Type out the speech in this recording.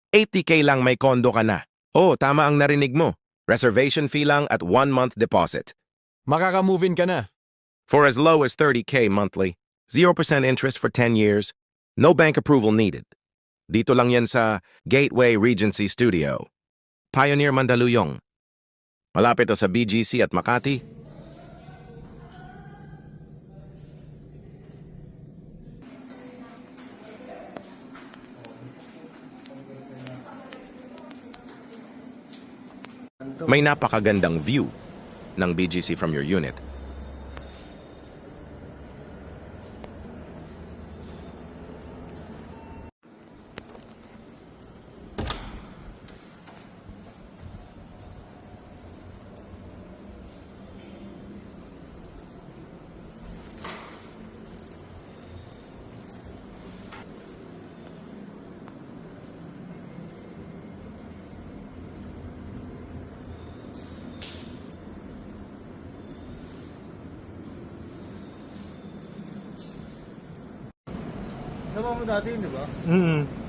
80K lang may kondo ka na. Oh, tama ang narinig mo. Reservation fee lang at 1-month deposit. Makaka-move in ka na. For as low as 30K monthly, 0% interest for 10 years, no bank approval needed. Dito lang yan sa Gateway Regency Studio. Pioneer Mandaluyong. Malapit sa BGC at Makati. May napakagandang view ng BGC from your unit. Sama mo dati yun, di ba? Mm-hmm.